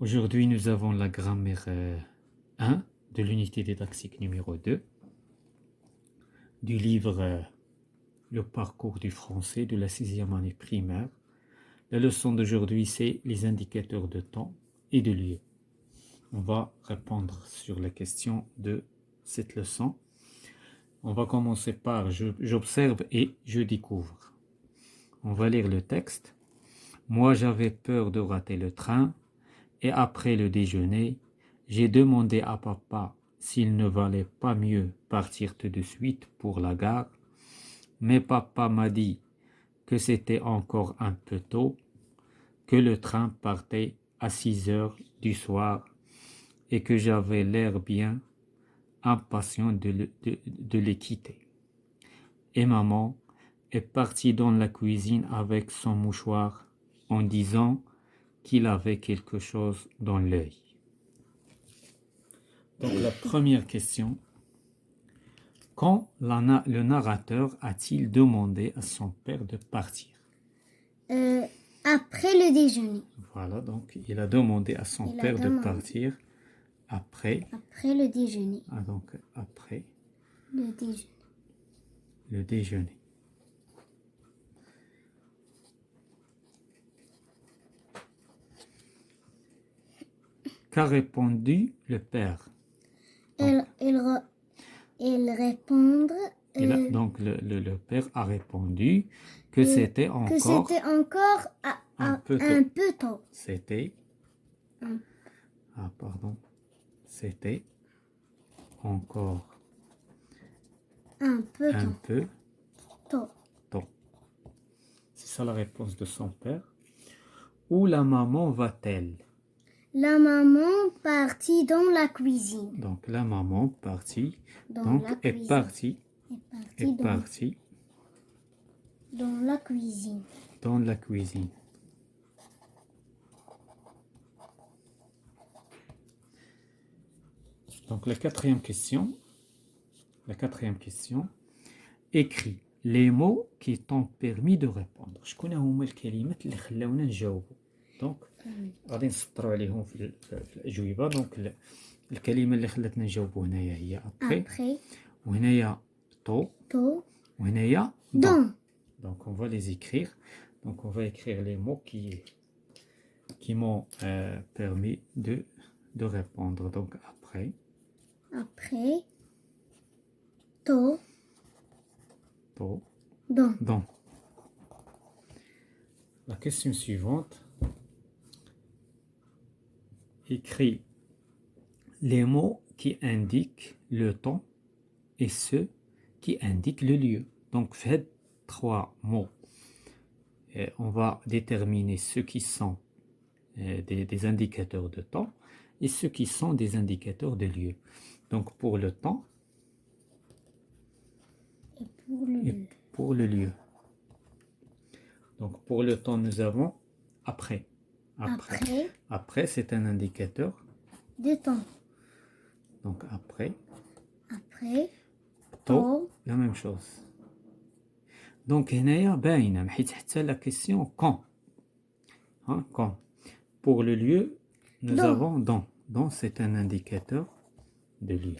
Aujourd'hui, nous avons la grammaire 1 de l'unité didactique numéro 2 du livre Le parcours du français de la 6e année primaire. La leçon d'aujourd'hui, c'est les indicateurs de temps et de lieu. On va répondre sur les questions de cette leçon. On va commencer par j'observe et je découvre. On va lire le texte. Moi, j'avais peur de rater le train. Et après le déjeuner, j'ai demandé à papa s'il ne valait pas mieux partir tout de suite pour la gare. Mais papa m'a dit que c'était encore un peu tôt, que le train partait à 6 heures du soir et que j'avais l'air bien impatient de les quitter. Et maman est partie dans la cuisine avec son mouchoir en disant qu'il avait quelque chose dans l'œil. Donc la première question, quand le narrateur a-t-il demandé à son père de partir? Après le déjeuner. Voilà, donc il a demandé à son père de partir après. Après le déjeuner. Ah, donc après Le déjeuner. le déjeuner. Qu'a répondu le père? Il répond. Donc le père a répondu que c'était encore un peu tôt. C'était. Ah, pardon. C'était encore un peu tôt. C'est ça la réponse de son père. Où la maman va-t-elle? La maman partit dans la cuisine. Donc la maman partie. Est partie. Dans la cuisine. Dans la cuisine. Donc la quatrième question. Écris les mots qui t'ont permis de répondre. شكون هما الكلمات اللي خلاونا نجاوبوا؟ دونك غادي نسطروا عليهم في الأجوبة. دونك الكلمة اللي خلاتنا نجاوبوا هنايا هي après. وهنايا tôt. وهنايا dans. Donc on va les écrire. Donc on va écrire les mots qui m'ont permis de répondre. Donc après. Tôt. Dans. La question suivante. Écris les mots qui indiquent le temps et ceux qui indiquent le lieu. Donc faites 3 mots. Et on va déterminer ceux qui sont des indicateurs de temps et ceux qui sont des indicateurs de lieu. Donc pour le temps et pour le lieu. Donc pour le temps, nous avons après. Après, c'est un indicateur de temps. Donc après. Tôt. La même chose. Donc هنايا باينة حيت حتى la question quand. Quand. Pour le lieu, nous avons dans. Dans, c'est un indicateur de lieu.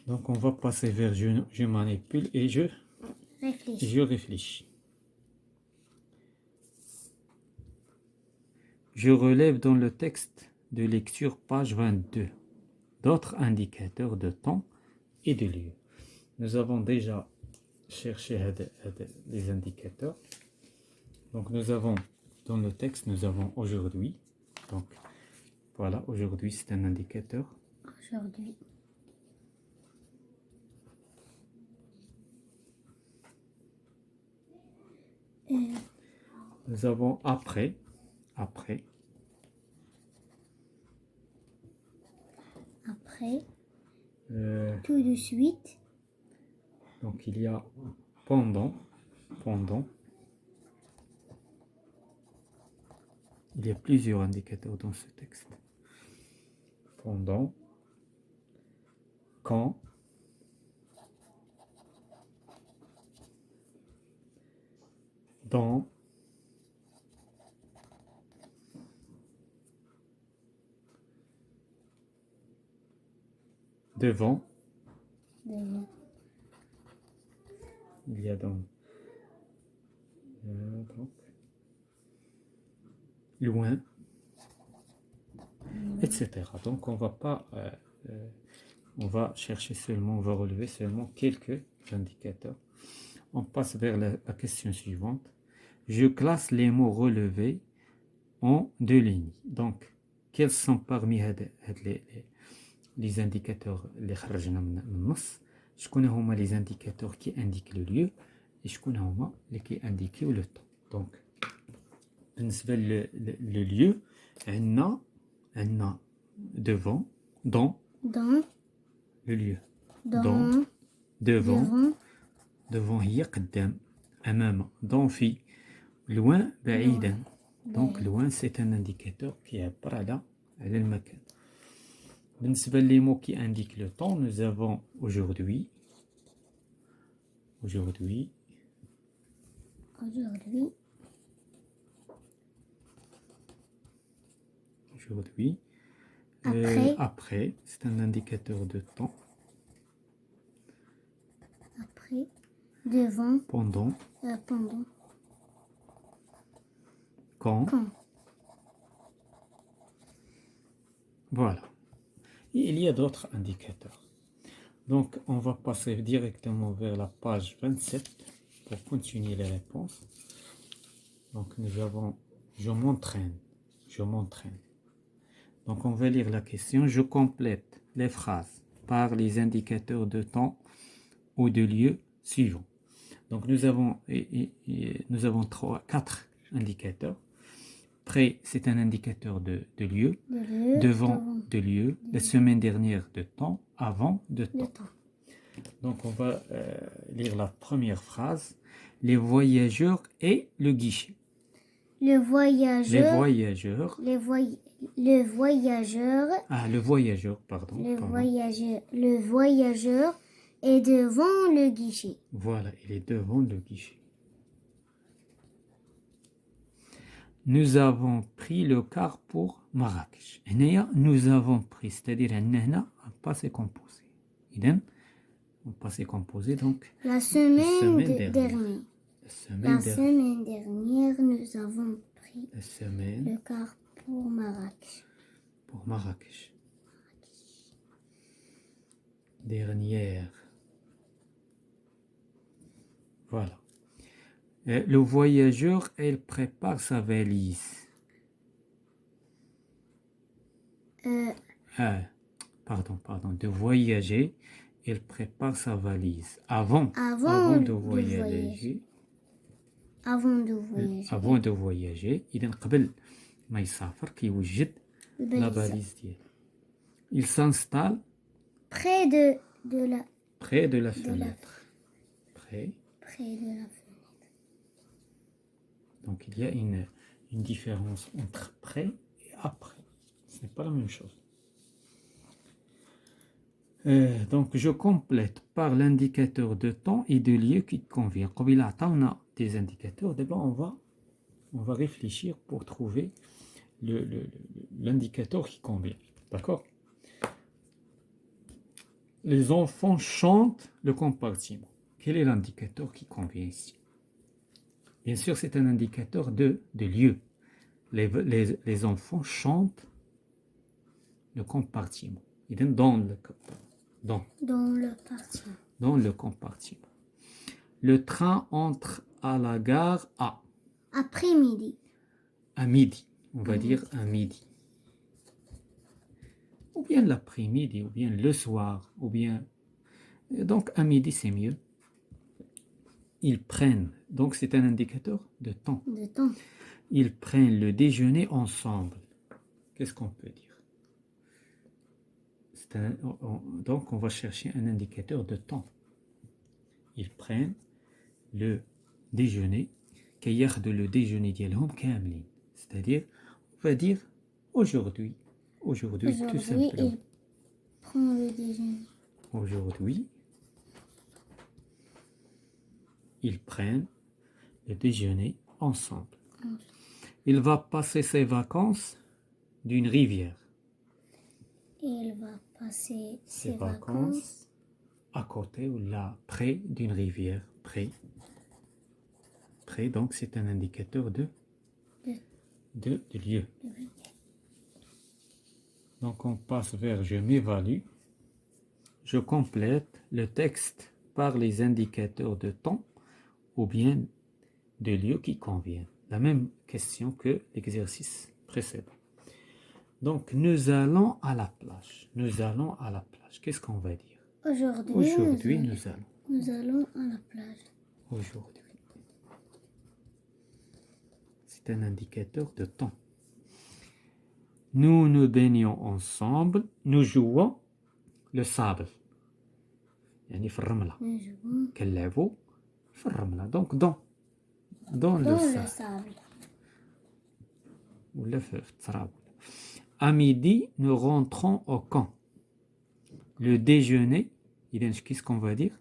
Donc on va passer vers je manipule et je réfléchis. Je relève dans le texte de lecture page 22 d'autres indicateurs de temps et de lieu. Nous avons déjà cherché les indicateurs. Donc nous avons dans le texte, nous avons aujourd'hui. Donc voilà, aujourd'hui c'est un indicateur. Aujourd'hui. Nous avons après. Tout de suite. Donc il y a pendant. Il y a plusieurs indicateurs dans ce texte. Pendant. Quand. Dans. devant, devant, il y a donc loin, etc. Donc on va pas, on va chercher seulement, on va relever seulement quelques indicateurs. On passe vers la question suivante. Je classe les mots relevés en deux lignes. Donc, quels sont parmi les indicateurs اللي خرجنا من النص؟ شكون هما les indicateurs qui indiquent le lieu et شكون هما اللي qui indiquent le temps. Donc, بالنسبة le lieu, عندنا devant, dans le lieu. Dans, devant هي قدام, أمام, dans في, loin بعيدا. Donc loin c'est un indicateur qui يعبر على المكان. بالنسبة les mots qui indiquent le temps, nous avons aujourd'hui, après, c'est un indicateur de temps. Après, devant, Pendant, quand. Voilà. Et il y a d'autres indicateurs. Donc, on va passer directement vers la page 27 pour continuer les réponses. Donc, nous avons je m'entraîne. Donc, on va lire la question. Je complète les phrases par les indicateurs de temps ou de lieu suivants. Donc, nous avons quatre indicateurs. Près, c'est un indicateur de lieu. Devant, de lieu. La semaine dernière, de temps. Avant, de temps. Donc, on va lire la première phrase. Les voyageurs et le guichet. Le voyageur. Ah, le voyageur, pardon. Le voyageur est devant le guichet. Voilà, il est devant le guichet. Nous avons pris le car pour Marrakech. Nous avons pris, c'est-à-dire un passé composé. Un passé composé, donc. La semaine dernière. La semaine dernière, nous avons pris le car pour Marrakech. Dernière. Voilà. Le voyageur, il prépare sa valise. Pardon. De voyager, il prépare sa valise. Avant de voyager. إذا قبل ما يسافر كيوجد la valise ديالو. Il s'installe près de la fenêtre. Près de la fenêtre. Donc il y a une différence entre près et après. Ce n'est pas la même chose. Donc je complète par l'indicateur de temps et de lieu qui convient. Comme il a des indicateurs, d'abord on va réfléchir pour trouver l'indicateur qui convient. D'accord? Les enfants chantent le compartiment. Quel est l'indicateur qui convient ici? Bien sûr, c'est un indicateur de lieu. Les enfants chantent le compartiment. Dans le compartiment. Le train entre à la gare après-midi. À midi. On va dire à midi. Ou bien l'après-midi, ou bien le soir, ou bien... Donc à midi, c'est mieux. Ils prennent, donc c'est un indicateur de temps. Ils prennent le déjeuner ensemble. Qu'est-ce qu'on peut dire? Donc on va chercher un indicateur de temps. Ils prennent le déjeuner, le déjeuner ديالهم كاملين. C'est-à-dire, on va dire aujourd'hui tout simplement. Il prend le déjeuner. Aujourd'hui, ils prennent le déjeuner ensemble. Il va passer ses vacances d'une rivière. Il va passer ses vacances à côté ou là, près d'une rivière. Près. Près, donc c'est un indicateur de lieu. Donc on passe vers je m'évalue. Je complète le texte par les indicateurs de temps ou bien de lieu qui conviennent. La même question que l'exercice précédent. Donc, nous allons à la plage. Nous allons à la plage. Qu'est-ce qu'on va dire? Aujourd'hui, nous allons. Nous allons à la plage. Aujourd'hui. C'est un indicateur de temps. Nous nous baignons ensemble. Nous jouons le sable. يعني في الرملة. كنلعبوا في الرملة. Donc, dans le sable. ولا في التراب. À midi, nous rentrons au camp. Le déjeuner, qu'est-ce qu'on va dire?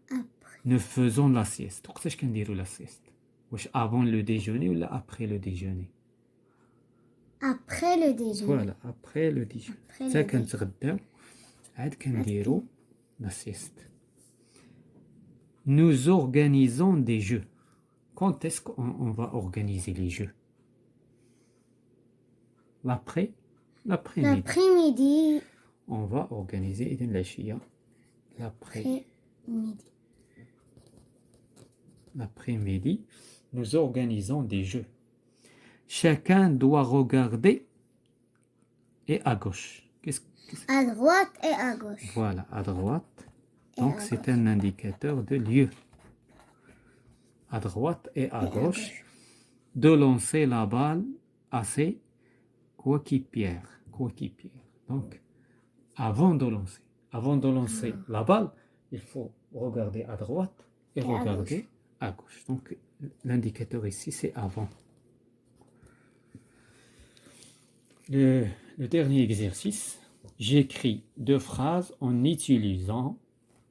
Après. Nous faisons la sieste. وقتاش كنديروا la sieste? واش avant le déjeuner ou après le déjeuner? Après le déjeuner. Voilà, après le déjeuner. Ça كنتغداو عاد كنديروا la sieste. Nous organisons des jeux. Quand est-ce qu'on va organiser les jeux? L'après-midi. L'après-midi. On va organiser l'après-midi. L'après-midi, nous organisons des jeux. Chacun doit regarder et à gauche. À droite et à gauche. Voilà, à droite. Donc c'est un indicateur de lieu. À droite et à gauche. De lancer la balle à ses coéquipiers. Donc, avant de lancer la balle, il faut regarder à droite et regarder à gauche. Donc, l'indicateur ici, c'est avant. Le dernier exercice, j'écris 2 phrases en utilisant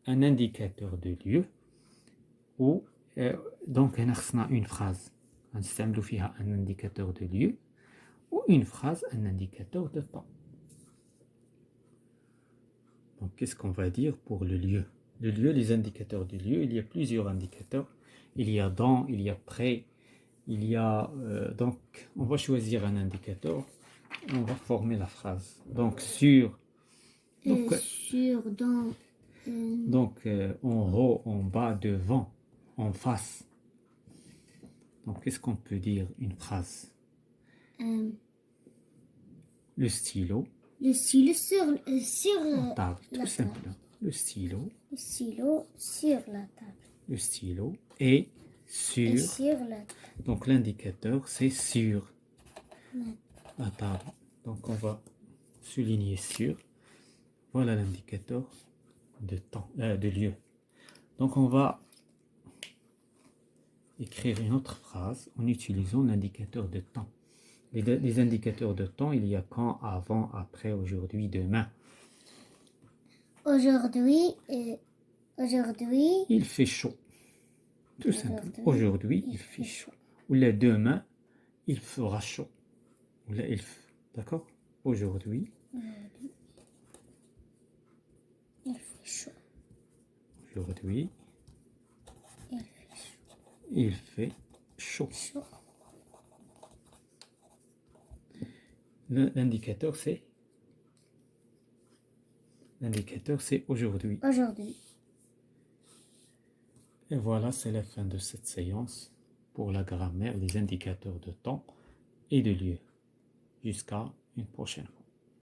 un indicateur de lieu ou donc on a une phrase. On a un indicateur de lieu ou une phrase, un indicateur de temps. Donc, qu'est-ce qu'on va dire pour le lieu? Le lieu, les indicateurs du lieu, il y a plusieurs indicateurs. Il y a dans, il y a près, il y a... donc, on va choisir un indicateur. On va former la phrase. Donc, sur... Donc, sur, dans... Donc, en haut, en bas, devant, en face. Donc, qu'est-ce qu'on peut dire une phrase? Le stylo. Le stylo sur la table, tout simplement. Le stylo. Le stylo sur la table. Le stylo est sur la table. Donc, l'indicateur, c'est sur la table. Donc, on va souligner sur. Voilà l'indicateur de temps, de lieu. Donc, on va écrire une autre phrase en utilisant l'indicateur de temps. Les indicateurs de temps, il y a quand, avant, après, aujourd'hui, demain. Aujourd'hui, il fait chaud. Tout simplement. Aujourd'hui, il fait chaud. Ou là, demain, il fera chaud. Ou là, d'accord? Aujourd'hui. Il fait chaud. Aujourd'hui. Il fait chaud. L'indicateur, c'est aujourd'hui. Aujourd'hui. Et voilà, c'est la fin de cette séance pour la grammaire, les indicateurs de temps et de lieu. Jusqu'à une prochaine fois.